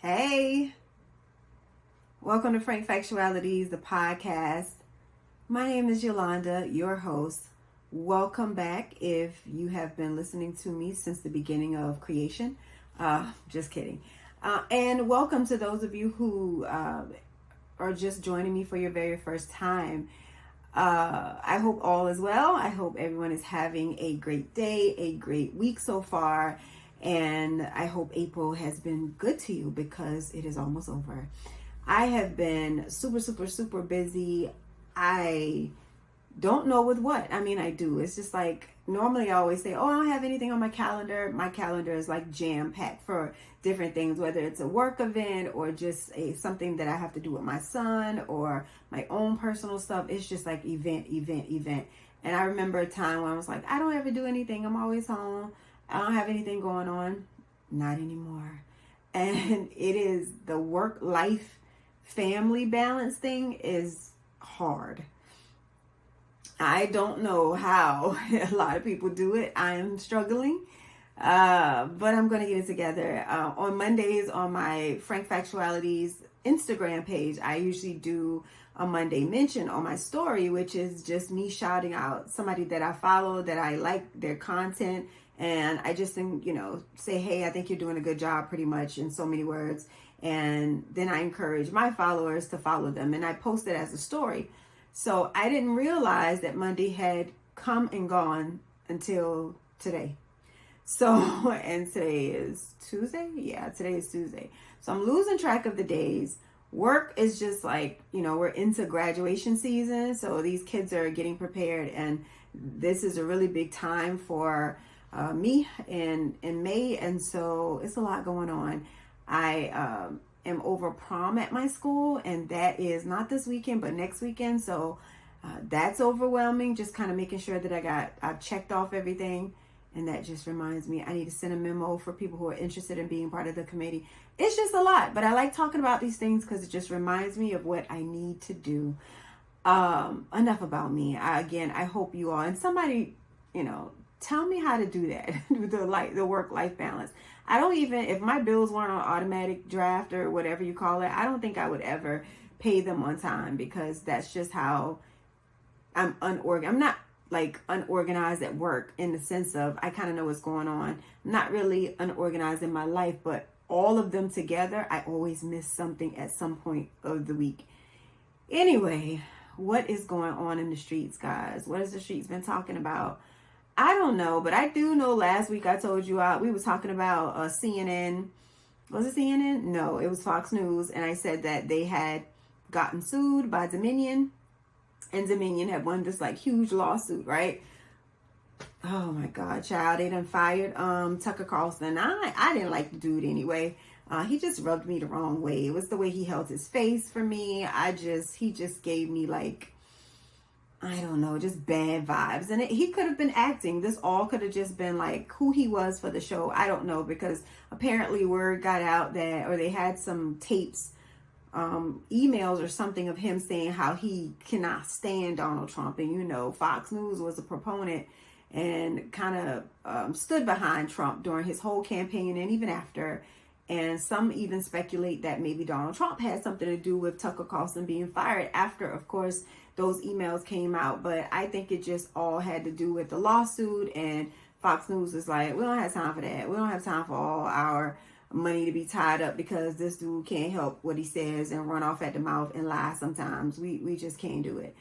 Hey, welcome to Frank Factualities, the podcast. My name is Yolanda, your host. Welcome back if you have been listening to me since the beginning of creation. Just kidding. And welcome to those of you who are just joining me for your very first time. I hope all is well. I hope everyone is having a great day, a great week so far. And I hope April has been good to you because it is almost over. I have been super busy. I don't know with what. I mean, I do. It's just like, normally I always say, oh, I don't have anything on my calendar. My calendar is like jam-packed for different things, whether it's a work event or just something that I have to do with my son or my own personal stuff. It's just like event. And I remember a time when I was like, I don't ever do anything. I'm always home. I don't have anything going on. Not anymore. And it is the work-life family balance thing is hard. I don't know how a lot of people do it. I am struggling, but I'm going to get it together. On Mondays on my Frank Factualities Instagram page, I usually do a Monday mention on my story, which is just me shouting out somebody that I follow, that I like their content. And I just think, say, hey, I think you're doing a good job, pretty much in so many words. And then I encourage my followers to follow them. And I post it as a story. So I didn't realize that Monday had come and gone until today. So, and today is Tuesday? Yeah, today is Tuesday. So I'm losing track of the days. Work is just like, we're into graduation season. So these kids are getting prepared. And this is a really big time for me in May. And so it's a lot going on. I am over prom at my school, and that is not this weekend, but next weekend. So that's overwhelming, just kind of making sure that I've checked off everything. And that just reminds me, I need to send a memo for people who are interested in being part of the committee. It's just a lot, but I like talking about these things because it just reminds me of what I need to do. Enough about me. I hope you all, and somebody, tell me how to do that, the work-life balance. I don't even, if my bills weren't on automatic draft or whatever you call it, I don't think I would ever pay them on time because that's just how I'm unorganized. I'm not like unorganized at work in the sense of I kind of know what's going on. I'm not really unorganized in my life, but all of them together, I always miss something at some point of the week. Anyway, what is going on in the streets, guys? What has the streets been talking about? I don't know, but I do know last week I told you we was talking about CNN. Was it CNN? No, it was Fox News. And I said that they had gotten sued by Dominion. And Dominion had won this like huge lawsuit, right? Oh my God, child. They done fired Tucker Carlson. I didn't like the dude anyway. He just rubbed me the wrong way. It was the way he held his face for me. He just gave me like, I don't know, just bad vibes. And he could have been acting. This all could have just been like who he was for the show. I don't know, because apparently word got out that, or they had some tapes, emails or something of him saying how he cannot stand Donald Trump. And, Fox News was a proponent and kind of stood behind Trump during his whole campaign and even after. And some even speculate that maybe Donald Trump had something to do with Tucker Carlson being fired after, of course, those emails came out. But I think it just all had to do with the lawsuit, and Fox News is like, we don't have time for that. We don't have time for all our money to be tied up because this dude can't help what he says and run off at the mouth and lie sometimes. We just can't do it.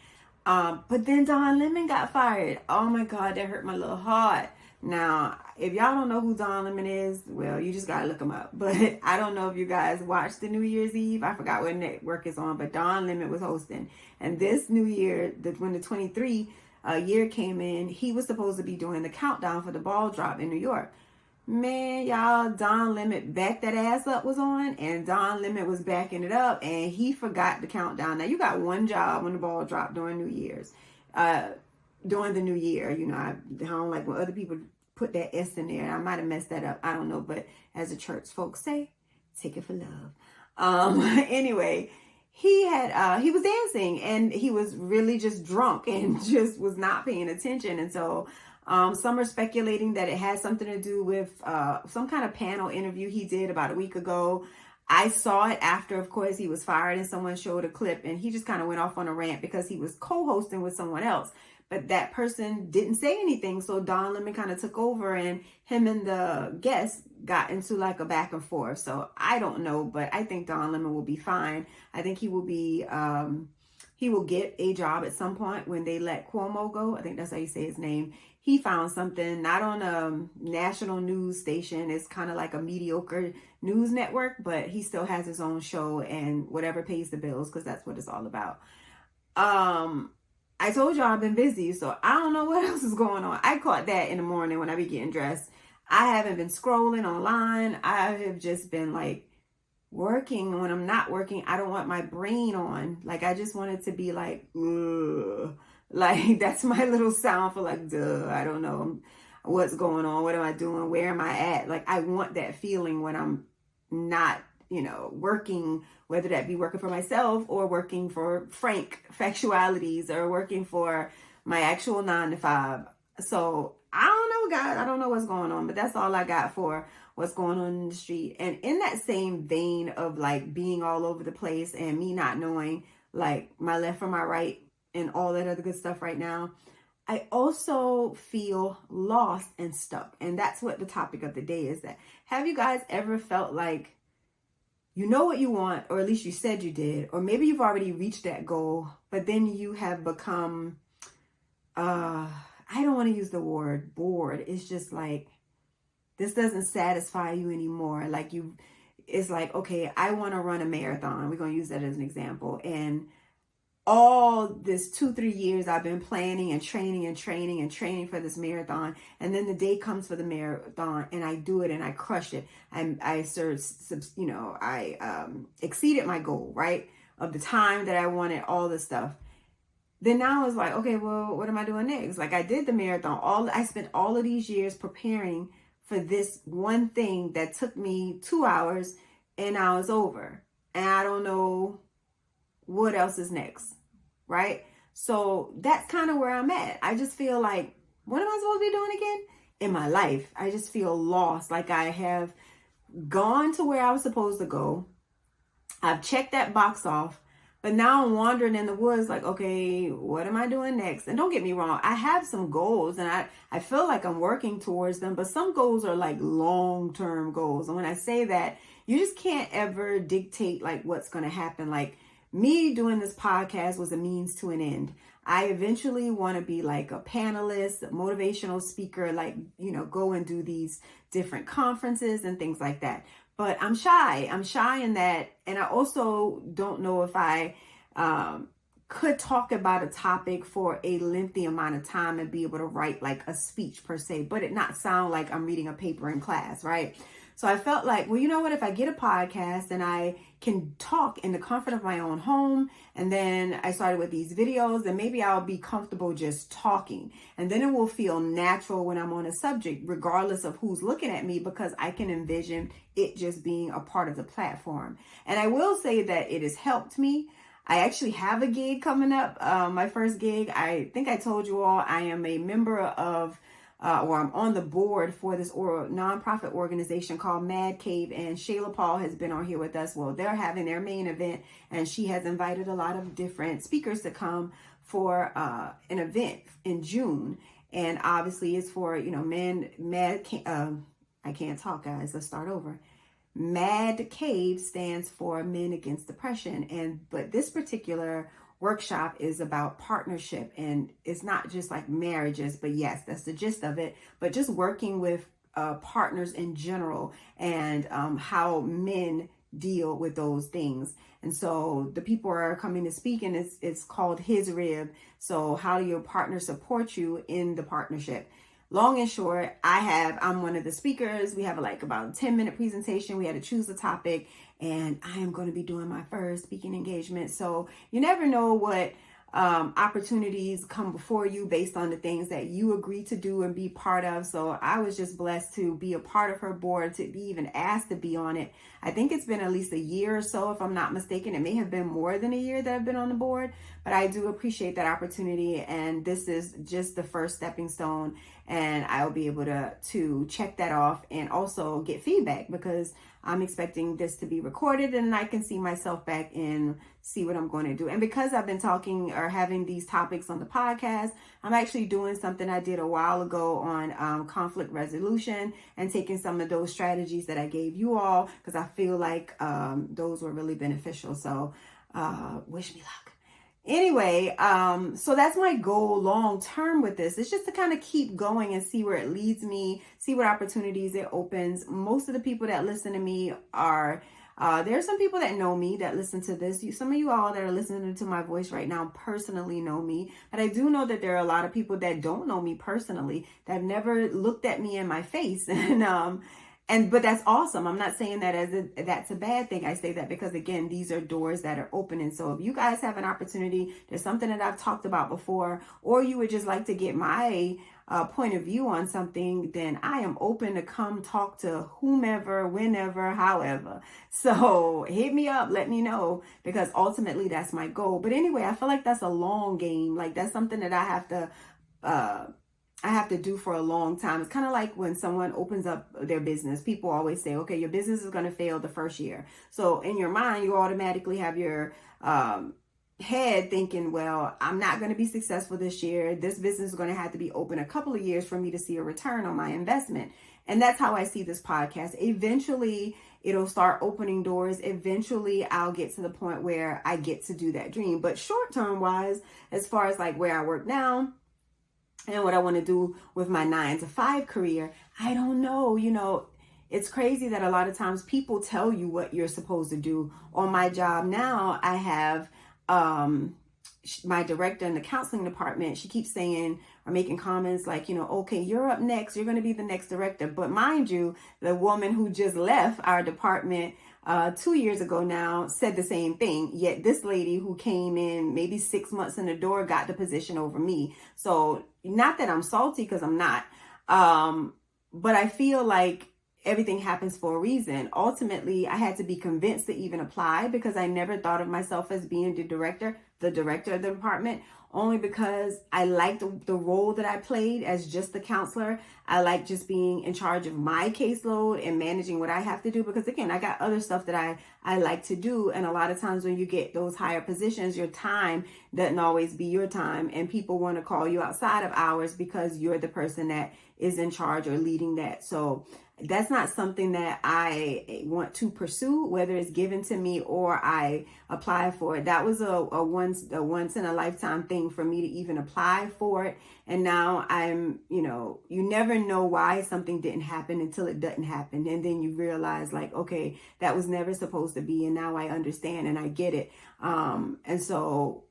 But then Don Lemon got fired. Oh my God, that hurt my little heart. Now, if y'all don't know who Don Lemon is, well, you just gotta look him up. But I don't know if you guys watched the New Year's Eve. I forgot what network it's on, but Don Lemon was hosting. And this New Year, when the 23 year came in, he was supposed to be doing the countdown for the ball drop in New York. Man, y'all, Don Lemon backed that ass up was on, and Don Lemon was backing it up, and he forgot the countdown. Now, you got one job when the ball dropped during New Year's. During the new year, I don't like when other people put that S in there. I might have messed that up. I don't know. But as the church folks say, take it for love. Anyway, he was dancing and he was really just drunk and just was not paying attention. And so some are speculating that it has something to do with some kind of panel interview he did about a week ago. I saw it after, of course, he was fired and someone showed a clip and he just kind of went off on a rant because he was co-hosting with someone else. But that person didn't say anything. So Don Lemon kind of took over and him and the guest got into like a back and forth. So I don't know, but I think Don Lemon will be fine. I think he will be, he will get a job at some point when they let Cuomo go. I think that's how you say his name. He found something, not on a national news station. It's kind of like a mediocre news network, but he still has his own show and whatever pays the bills, because that's what it's all about. I told y'all I've been busy, so I don't know what else is going on. I caught that in the morning when I be getting dressed. I haven't been scrolling online. I have just been like working. When I'm not working, I don't want my brain on. Like, I just want it to be like, ugh. Like, that's my little sound for like, duh, I don't know what's going on. What am I doing? Where am I at? Like, I want that feeling when I'm not, working, whether that be working for myself or working for Frank Factualities or working for my actual 9 to 5. So I don't know, guys. I don't know what's going on, but that's all I got for what's going on in the street. And in that same vein of like being all over the place and me not knowing like my left from my right and all that other good stuff right now, I also feel lost and stuck. And that's what the topic of the day is. That have you guys ever felt like you know what you want, or at least you said you did, or maybe you've already reached that goal, but then you have become, I don't want to use the word bored. It's just like, this doesn't satisfy you anymore. Like it's like, okay, I want to run a marathon. We're going to use that as an example. And all this 2-3 years I've been planning and training for this marathon, and then the day comes for the marathon and I do it and I crush it. I exceeded my goal, right, of the time that I wanted, all this stuff. Then now it's like, okay, well, what am I doing next? Like, I did the marathon. I spent all of these years preparing for this one thing that took me 2 hours, and now it's over, and I don't know what else is next, right? So that's kind of where I'm at. I just feel like, what am I supposed to be doing again in my life? I just feel lost. Like, I have gone to where I was supposed to go. I've checked that box off, but now I'm wandering in the woods like, okay, what am I doing next? And don't get me wrong, I have some goals and I feel like I'm working towards them, but some goals are like long-term goals. And when I say that, you just can't ever dictate like what's going to happen. Like, me doing this podcast was a means to an end. I eventually want to be like a panelist, a motivational speaker, like, go and do these different conferences and things like that. But I'm shy. I'm shy in that. And I also don't know if I could talk about a topic for a lengthy amount of time and be able to write like a speech per se, but it not sound like I'm reading a paper in class, right? So I felt like, well, you know what, if I get a podcast and I can talk in the comfort of my own home, and then I started with these videos, then maybe I'll be comfortable just talking. And then it will feel natural when I'm on a subject, regardless of who's looking at me, because I can envision it just being a part of the platform. And I will say that it has helped me. I actually have a gig coming up, my first gig. I think I told you all I am a member of or I'm on the board for this nonprofit organization called Mad Cave, and Shayla Paul has been on here with us. Well, they're having their main event, and she has invited a lot of different speakers to come for an event in June. And obviously it's for, men, I can't talk, guys. Let's start over. Mad Cave stands for Men Against Depression. But this particular workshop is about partnership, and it's not just like marriages, but yes, that's the gist of it, but just working with partners in general, and how men deal with those things. And so the people are coming to speak, and it's called His Rib. So how do your partner support you in the partnership? Long and short, I'm one of the speakers. We have like about a 10-minute presentation. We had to choose the topic, and I am going to be doing my first speaking engagement. So you never know what opportunities come before you based on the things that you agree to do and be part of. So I was just blessed to be a part of her board, to be even asked to be on it. I think it's been at least a year or so, if I'm not mistaken. It may have been more than a year that I've been on the board, but I do appreciate that opportunity. And this is just the first stepping stone, and I'll be able to check that off and also get feedback, because I'm expecting this to be recorded, and I can see myself back and see what I'm going to do. And because I've been talking or having these topics on the podcast, I'm actually doing something I did a while ago on conflict resolution and taking some of those strategies that I gave you all, because I feel like those were really beneficial. So wish me luck. Anyway, so that's my goal long term with this. It's just to kind of keep going and see where it leads me, see what opportunities it opens. Most of the people that listen to me are, there are some people that know me that listen to this. Some of you all that are listening to my voice right now personally know me, but I do know that there are a lot of people that don't know me personally, that have never looked at me in my face. But that's awesome. I'm not saying that that's a bad thing. I say that because, again, these are doors that are opening. So if you guys have an opportunity, there's something that I've talked about before, or you would just like to get my point of view on something, then I am open to come talk to whomever, whenever, however. So hit me up, let me know, because ultimately that's my goal. But anyway, I feel like that's a long game. Like that's something that I have to do for a long time. It's kind of like when someone opens up their business. People always say, okay, your business is going to fail the first year. So in your mind, you automatically have your head thinking, well, I'm not going to be successful this year. This business is going to have to be open a couple of years for me to see a return on my investment. And that's how I see this podcast. Eventually, it'll start opening doors. Eventually, I'll get to the point where I get to do that dream. But short term wise, as far as like where I work now, and what I want to do with my 9-to-5 career, I don't know. It's crazy that a lot of times people tell you what you're supposed to do. On my job now, I have my director in the counseling department. She keeps saying or making comments like, okay, you're up next. You're going to be the next director. But mind you, the woman who just left our department 2 years ago now said the same thing. Yet this lady who came in maybe 6 months in the door got the position over me. So not that I'm salty, because I'm not. But I feel like everything happens for a reason. Ultimately, I had to be convinced to even apply, because I never thought of myself as being the director of the department, only because I liked the role that I played as just the counselor. I like just being in charge of my caseload and managing what I have to do, because again, I got other stuff that I like to do. And a lot of times when you get those higher positions, your time doesn't always be your time, and people want to call you outside of hours because you're the person that is in charge or leading that. So that's not something that I want to pursue, whether it's given to me or I apply for it. That was a once in a lifetime thing for me to even apply for it. And now I'm, you never know why something didn't happen until it doesn't happen. And then you realize like, okay, that was never supposed to be. And now I understand and I get it. And so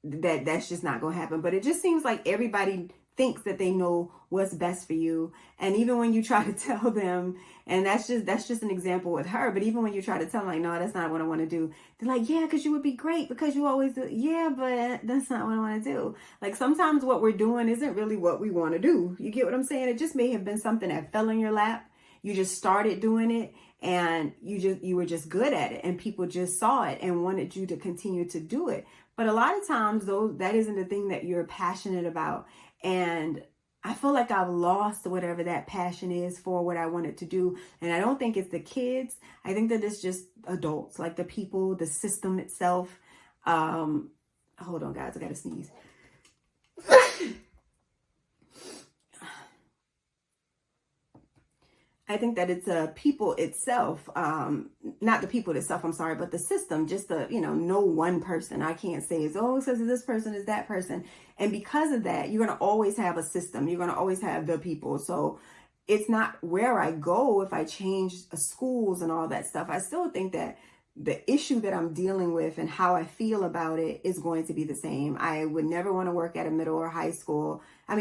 that's just not going to happen. But it just seems like everybody thinks that they know what's best for you. And even when you try to tell them, and that's just an example with her, but even when you try to tell them like, no, that's not what I want to do, they're like, yeah, because you would be great, because you always do. Yeah, but that's not what I want to do. Like sometimes what we're doing isn't really what we want to do. You get what I'm saying? It just may have been something that fell in your lap. You just started doing it, and you were just good at it, and people just saw it and wanted you to continue to do it. But a lot of times that isn't the thing that you're passionate about. And I feel like I've lost whatever that passion is for what I wanted to do. And I don't think it's the kids. I think that it's just adults, like the people, the system itself. Hold on, guys, I gotta sneeze. I think that it's people itself, not the people itself, I'm sorry, but the system, just no one person. I can't say it says this person is that person. And because of that, you're going to always have a system. You're going to always have the people. So it's not where I go if I change schools and all that stuff. I still think that the issue that I'm dealing with and how I feel about it is going to be the same. I would never want to work at a middle or high school. I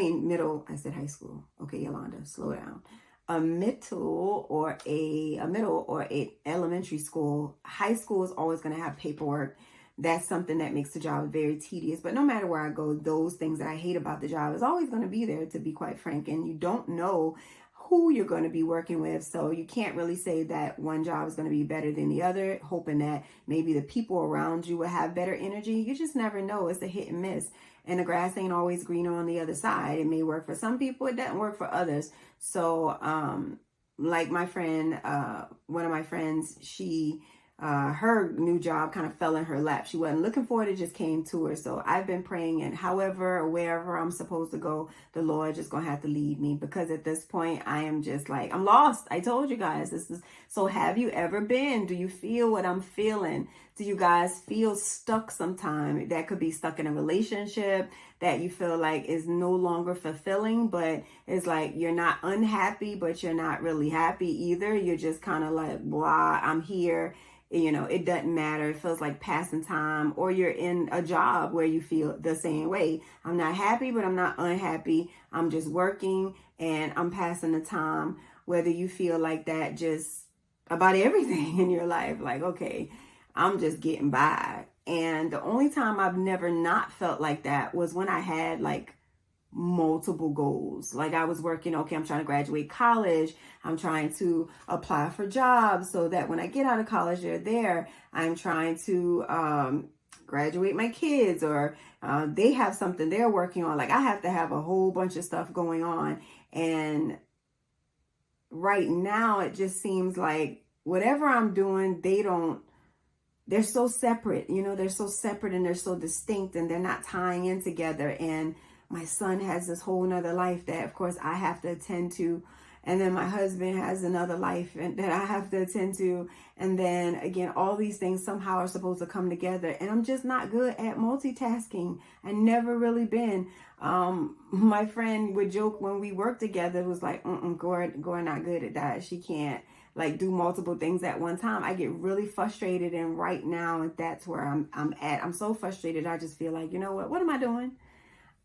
said high school. Okay, Yolanda, slow down. A middle or a elementary school. High school is always going to have paperwork. That's something that makes the job very tedious. But no matter where I go, those things that I hate about the job is always going to be there, to be quite frank. And you don't know who you're going to be working with. So you can't really say that one job is going to be better than the other, hoping that maybe the people around you will have better energy. You just never know. It's a hit and miss. And the grass ain't always greener on the other side. It may work for some people. It doesn't work for others. So like my friend, one of my friends, her new job kind of fell in her lap. She wasn't looking for it. It just came to her. So I've been praying, and however or wherever I'm supposed to go, the Lord just going to have to lead me, because at this point I am just like, I'm lost. I told you guys this is, so have you ever been? Do you feel what I'm feeling? Do you guys feel stuck sometime? That could be stuck in a relationship that you feel like is no longer fulfilling, but it's like you're not unhappy, but you're not really happy either. You're just kind of like, blah, I'm here. It doesn't matter. It feels like passing time. Or you're in a job where you feel the same way. I'm not happy, but I'm not unhappy. I'm just working and I'm passing the time. Whether you feel like that just about everything in your life, like, okay, I'm just getting by. And the only time I've never not felt like that was when I had like multiple goals. Like I was working, okay, I'm trying to graduate college. I'm trying to apply for jobs so that when I get out of college, they're there. I'm trying to graduate my kids, or they have something they're working on. Like I have to have a whole bunch of stuff going on. And right now it just seems like whatever I'm doing, they're so separate, they're so separate and they're so distinct, and they're not tying in together. And my son has this whole nother life that of course I have to attend to. And then my husband has another life that I have to attend to. And then again, all these things somehow are supposed to come together. And I'm just not good at multitasking. I never really been. My friend would joke when we worked together, it was like, Gore not good at that. She can't like do multiple things at one time. I get really frustrated. And right now, that's where I'm at. I'm so frustrated. I just feel like, you know what am I doing?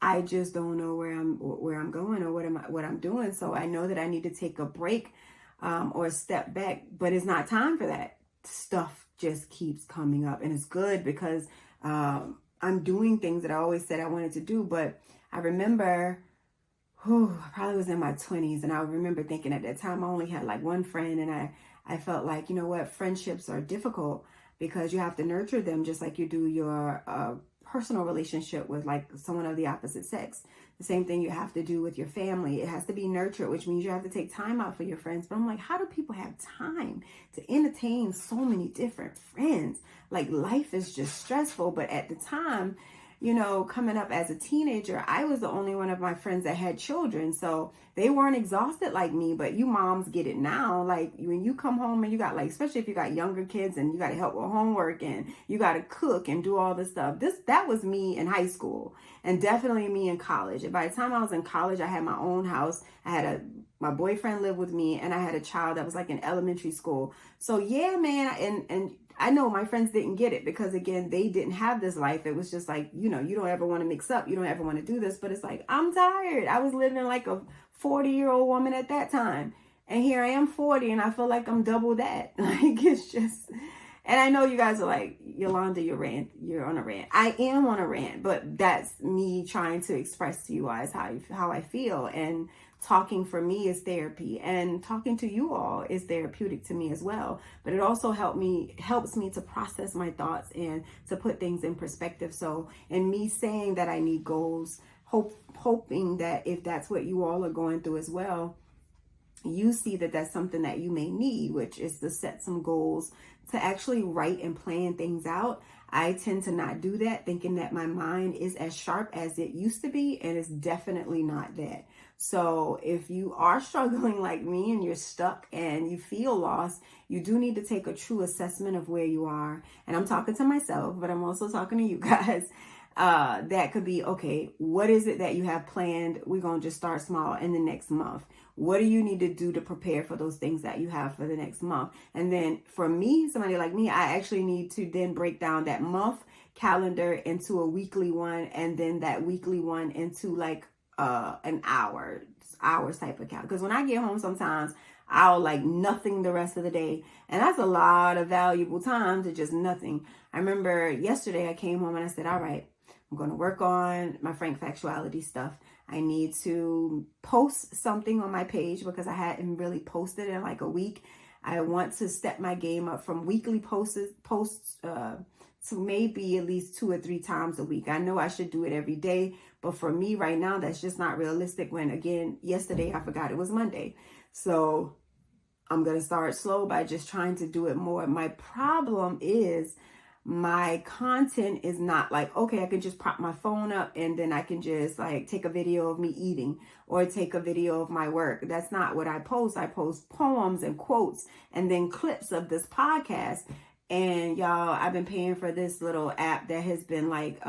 I just don't know where I'm going or what I'm doing. So I know that I need to take a break or a step back, but it's not time for that. Stuff just keeps coming up, and it's good because I'm doing things that I always said I wanted to do. But I remember, I probably was in my 20s, and I remember thinking at that time I only had like one friend, and I felt like, you know what, friendships are difficult because you have to nurture them just like you do your personal relationship with like someone of the opposite sex. The same thing you have to do with your family. It has to be nurtured, which means you have to take time out for your friends. But I'm like, how do people have time to entertain so many different friends? Like life is just stressful. But at the time, coming up as a teenager, I was the only one of my friends that had children. So they weren't exhausted like me, but you moms get it now. Like when you come home and you got like, especially if you got younger kids and you got to help with homework and you got to cook and do all this stuff. That was me in high school, and definitely me in college. And by the time I was in college, I had my own house. My boyfriend lived with me, and I had a child that was like in elementary school. So yeah, man. And I know my friends didn't get it because, again, they didn't have this life. It was just like, you don't ever want to mix up. You don't ever want to do this. But it's like, I'm tired. I was living like a 40-year-old woman at that time. And here I am 40 and I feel like I'm double that. Like it's just, and I know you guys are like, Yolanda, you're on a rant. I am on a rant, but that's me trying to express to you guys how I feel. And talking for me is therapy, and talking to you all is therapeutic to me as well. But it also helps me to process my thoughts and to put things in perspective. So in me saying that I need goals, hoping that if that's what you all are going through as well, you see that that's something that you may need, which is to set some goals, to actually write and plan things out. I tend to not do that, thinking that my mind is as sharp as it used to be, and it's definitely not that. So if you are struggling like me and you're stuck and you feel lost, you do need to take a true assessment of where you are. And I'm talking to myself, but I'm also talking to you guys. That could be, okay, what is it that you have planned? We're going to just start small in the next month. What do you need to do to prepare for those things that you have for the next month? And then for me, somebody like me, I actually need to then break down that month calendar into a weekly one, and then that weekly one into like an hours type of calendar. Because when I get home, sometimes I'll like nothing the rest of the day. And that's a lot of valuable time to just nothing. I remember yesterday I came home and I said, all right, I'm going to work on my Frank Factuality stuff. I need to post something on my page because I hadn't really posted in like a week. I want to step my game up from weekly posts to maybe at least 2 or 3 times a week. I know I should do it every day, but for me right now, that's just not realistic when, again, yesterday I forgot it was Monday. So I'm going to start slow by just trying to do it more. My problem is my content is not like, okay, I can just prop my phone up and then I can just like take a video of me eating or take a video of my work. That's not what I post. I post poems and quotes and then clips of this podcast. And y'all, I've been paying for this little app that has been like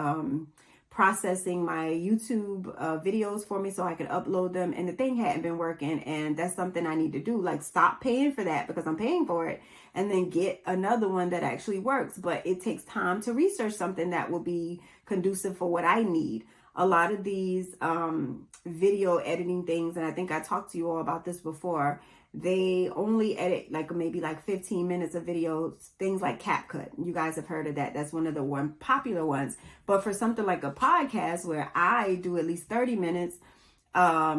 processing my YouTube videos for me so I can upload them, and the thing hadn't been working, and that's something I need to do, like stop paying for that because I'm paying for it and then get another one that actually works. But it takes time to research something that will be conducive for what I need. A lot of these video editing things, and I think I talked to you all about this before, they only edit like maybe like 15 minutes of videos, things like CapCut. You guys have heard of that. That's one of the popular ones. But for something like a podcast where I do at least 30 minutes, a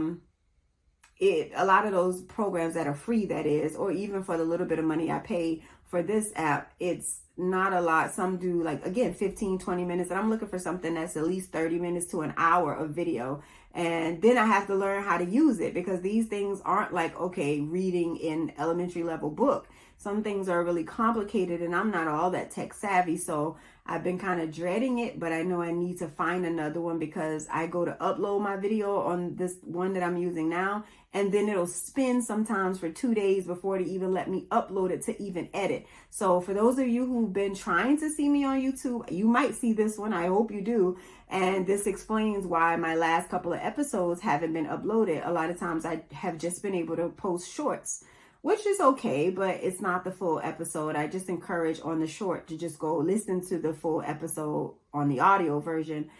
lot of those programs that are free, that is, or even for the little bit of money I pay for this app, it's not a lot. Some do like, again, 15, 20 minutes. And I'm looking for something that's at least 30 minutes to an hour of video. And then I have to learn how to use it because these things aren't like, okay, reading in elementary level book. Some things are really complicated and I'm not all that tech savvy. So I've been kind of dreading it, but I know I need to find another one because I go to upload my video on this one that I'm using now, and then it'll spin sometimes for 2 days before they even let me upload it to even edit. So for those of you who've been trying to see me on YouTube, you might see this one. I hope you do. And this explains why my last couple of episodes haven't been uploaded. A lot of times I have just been able to post shorts, which is okay, but it's not the full episode. I just encourage on the short to just go listen to the full episode on the audio version.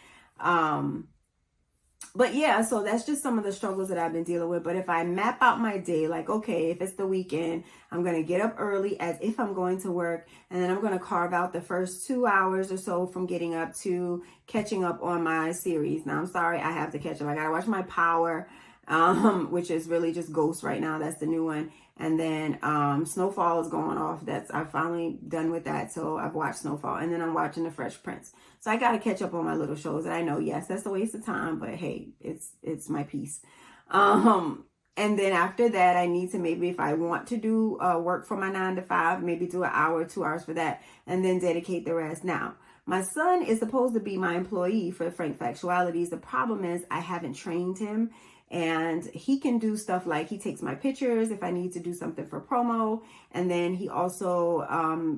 But yeah, so that's just some of the struggles that I've been dealing with. But if I map out my day, like, okay, if it's the weekend, I'm going to get up early as if I'm going to work. And then I'm going to carve out the first 2 hours or so from getting up to catching up on my series. Now, I'm sorry, I have to catch up. I got to watch my Power, which is really just Ghost right now. That's the new one. And then Snowfall is going off. I'm finally done with that. So I've watched Snowfall. And then I'm watching The Fresh Prince. So I got to catch up on my little shows. And I know, yes, that's a waste of time. But hey, it's my piece. And then after that, I need to maybe, if I want to do work for my 9 to 5, maybe do an hour, 2 hours for that. And then dedicate the rest. Now, my son is supposed to be my employee for Frank Factualities. The problem is I haven't trained him. And he can do stuff like he takes my pictures if I need to do something for promo. And then he also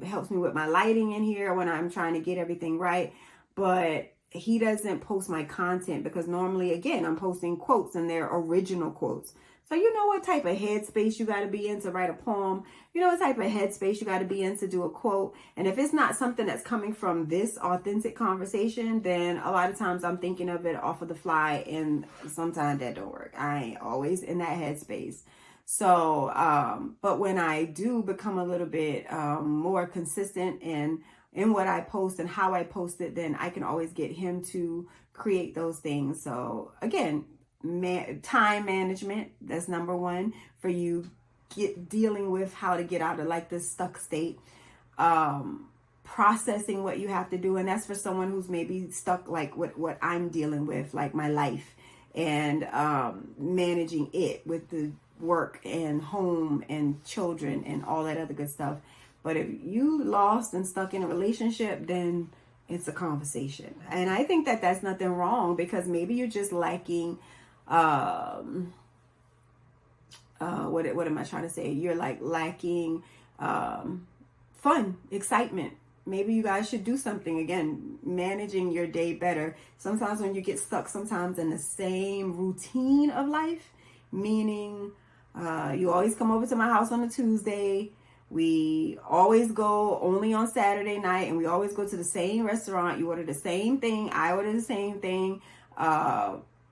helps me with my lighting in here when I'm trying to get everything right. But he doesn't post my content because normally, again, I'm posting quotes and they're original quotes. So you know what type of headspace you got to be in to write a poem. You know what type of headspace you got to be in to do a quote. And if it's not something that's coming from this authentic conversation, then a lot of times I'm thinking of it off of the fly, and sometimes that don't work. I ain't always in that headspace. So, but when I do become a little bit more consistent in what I post and how I post it, then I can always get him to create those things. So again, time management, that's number one for you dealing with how to get out of like this stuck state. Processing what you have to do, and that's for someone who's maybe stuck like what I'm dealing with, like my life, and managing it with the work and home and children and all that other good stuff. But if you lost and stuck in a relationship, then it's a conversation. And I think that that's nothing wrong, because maybe you're just lacking what am I trying to say? You're like lacking fun, excitement. Maybe you guys should do something, again, managing your day better. Sometimes when you get stuck sometimes in the same routine of life, meaning you always come over to my house on a Tuesday. We always go only on Saturday night, and we always go to the same restaurant. You order the same thing. I order the same thing.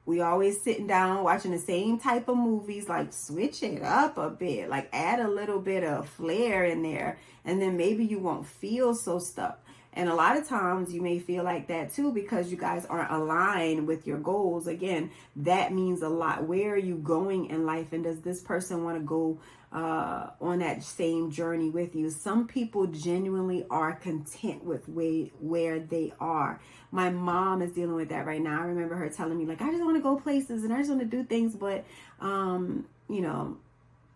We always sitting down watching the same type of movies. Like, switch it up a bit, like add a little bit of flair in there, and then maybe you won't feel so stuck. And a lot of times you may feel like that too, because you guys aren't aligned with your goals. Again, that means a lot. Where are you going in life? And does this person want to go on that same journey with you? Some people genuinely are content with where they are. My mom is dealing with that right now. I remember her telling me, like, I just want to go places and I just want to do things, but you know,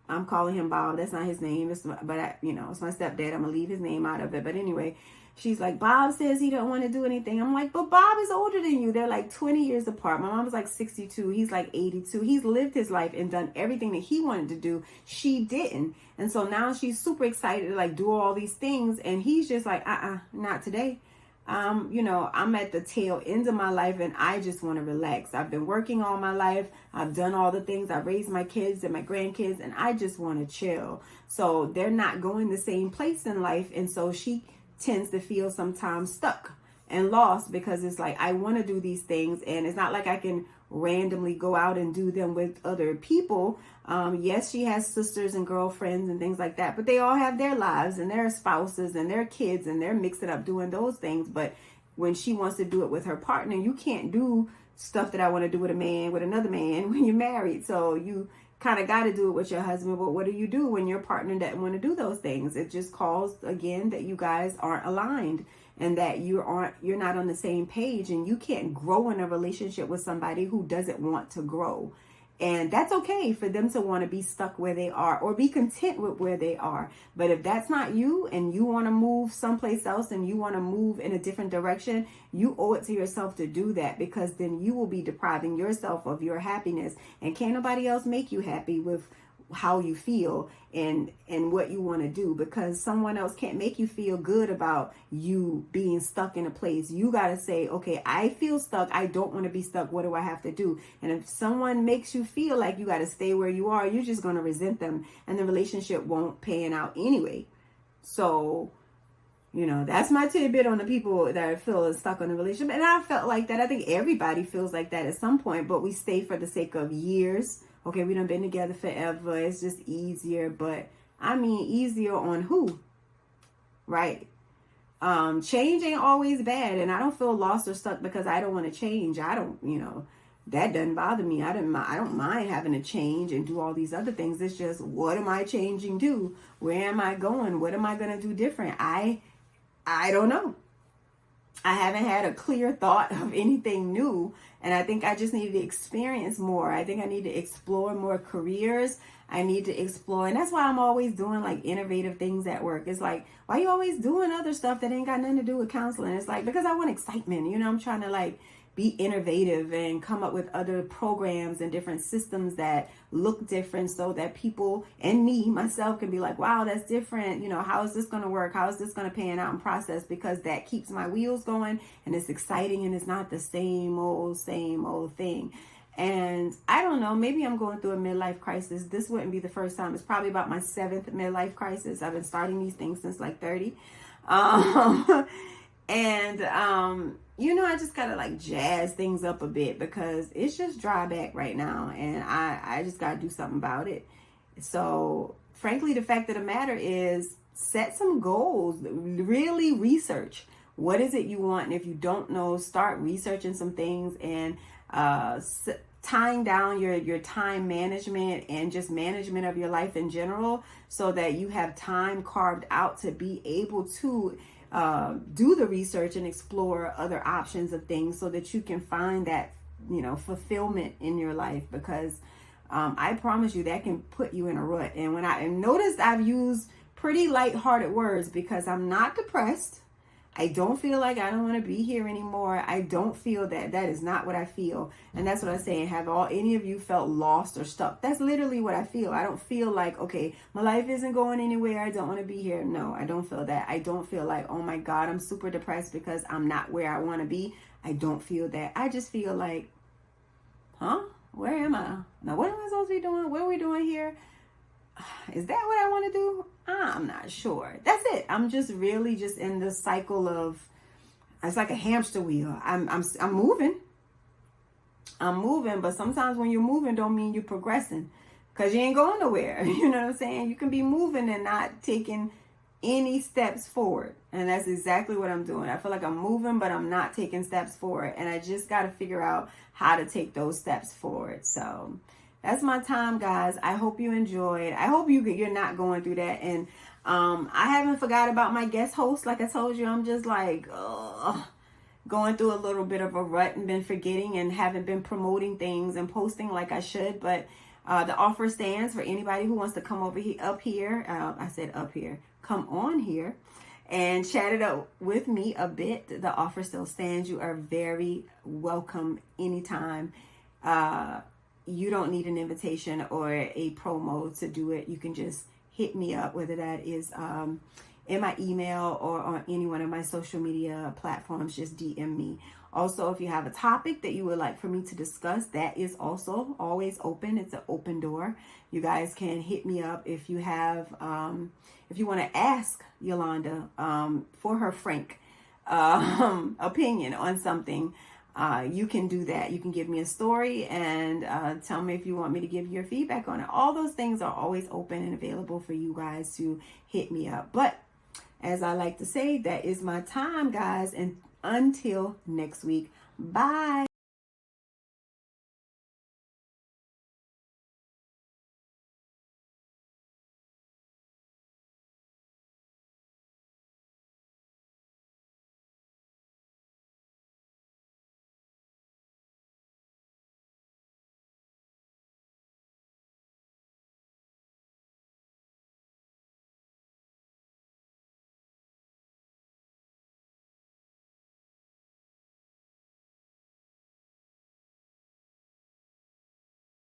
I'm calling him Bob. That's not his name. It's it's my stepdad. I'm gonna leave his name out of it. But anyway, she's like, Bob says he don't want to do anything. I'm like, but Bob is older than you. They're like 20 years apart. My mom was like 62. He's like 82. He's lived his life and done everything that he wanted to do. She didn't. And so now she's super excited to like do all these things. And he's just like, not today. I'm at the tail end of my life and I just want to relax. I've been working all my life. I've done all the things. I've raised my kids and my grandkids and I just want to chill. So they're not going the same place in life. And so she tends to feel sometimes stuck and lost because it's like, I want to do these things and it's not like I can randomly go out and do them with other people. Yes, she has sisters and girlfriends and things like that, but they all have their lives and their spouses and their kids and they're mixing up doing those things. But when she wants to do it with her partner, you can't do stuff that I want to do with another man when you're married. So you kind of got to do it with your husband. But what do you do when your partner doesn't want to do those things? It just calls again that you guys aren't aligned and that you're not on the same page, and you can't grow in a relationship with somebody who doesn't want to grow. And that's okay for them to want to be stuck where they are or be content with where they are. But if that's not you and you want to move someplace else and you want to move in a different direction, you owe it to yourself to do that, because then you will be depriving yourself of your happiness. And can't nobody else make you happy with how you feel and what you want to do, because someone else can't make you feel good about you being stuck in a place. You got to say, okay, I feel stuck. I don't want to be stuck. What do I have to do? And if someone makes you feel like you got to stay where you are, you're just going to resent them and the relationship won't pan out anyway. So, that's my tidbit on the people that feel stuck in a relationship. And I felt like that. I think everybody feels like that at some point, but we stay for the sake of years. Okay, we done been together forever. It's just easier. But I mean, easier on who? Right? Change ain't always bad. And I don't feel lost or stuck because I don't want to change. I don't, that doesn't bother me. I don't mind having to change and do all these other things. It's just, what am I changing to? Where am I going? What am I going to do different? I don't know. I haven't had a clear thought of anything new. And I think I just need to experience more. I think I need to explore more careers. I need to explore. And that's why I'm always doing like innovative things at work. It's like, why are you always doing other stuff that ain't got nothing to do with counseling? It's like, because I want excitement. I'm trying to like be innovative and come up with other programs and different systems that look different so that people and me, myself, can be like, wow, that's different. How is this going to work? How is this going to pan out and process? Because that keeps my wheels going and it's exciting and it's not the same old thing. And I don't know, maybe I'm going through a midlife crisis. This wouldn't be the first time. It's probably about my 7th midlife crisis. I've been starting these things since like 30. I just gotta like jazz things up a bit because it's just dry back right now, and I just gotta do something about it. So frankly, the fact of the matter is, set some goals, really research what is it you want, and if you don't know, start researching some things and tying down your time management and just management of your life in general, so that you have time carved out to be able to do the research and explore other options of things, so that you can find that fulfillment in your life. Because I promise you that can put you in a rut. And when I noticed, I've used pretty lighthearted words because I'm not depressed. I don't feel like I don't want to be here anymore. I don't feel that. That is not what I feel. And that's what I'm saying. Have any of you felt lost or stuck? That's literally what I feel. I don't feel like, okay, my life isn't going anywhere. I don't want to be here. No, I don't feel that. I don't feel like, oh my God, I'm super depressed because I'm not where I want to be. I don't feel that. I just feel like, where am I? Now, what am I supposed to be doing? What are we doing here? Is that what I want to do? I'm not sure. That's it. I'm just really just in the cycle of, it's like a hamster wheel. I'm moving. I'm moving, but sometimes when you're moving don't mean you're progressing, because you ain't going nowhere. You know what I'm saying? You can be moving and not taking any steps forward. And that's exactly what I'm doing. I feel like I'm moving, but I'm not taking steps forward. And I just got to figure out how to take those steps forward. So that's my time, guys. I hope you enjoyed. I hope you're not going through that. And I haven't forgot about my guest host. Like I told you, I'm just like going through a little bit of a rut and been forgetting and haven't been promoting things and posting like I should. But The offer stands for anybody who wants to come over here, up here. I said up here. Come on here and chat it up with me a bit. The offer still stands. You are very welcome anytime. You don't need an invitation or a promo to do it. You can just hit me up, whether that is in my email or on any one of my social media platforms. Just DM me. Also, if you have a topic that you would like for me to discuss, that is also always open. It's an open door. You guys can hit me up if you have, if you want to ask Yolanda for her frank opinion on something. You can do that. You can give me a story and tell me if you want me to give your feedback on it. All those things are always open and available for you guys to hit me up. But as I like to say, that is my time, guys. And until next week, bye.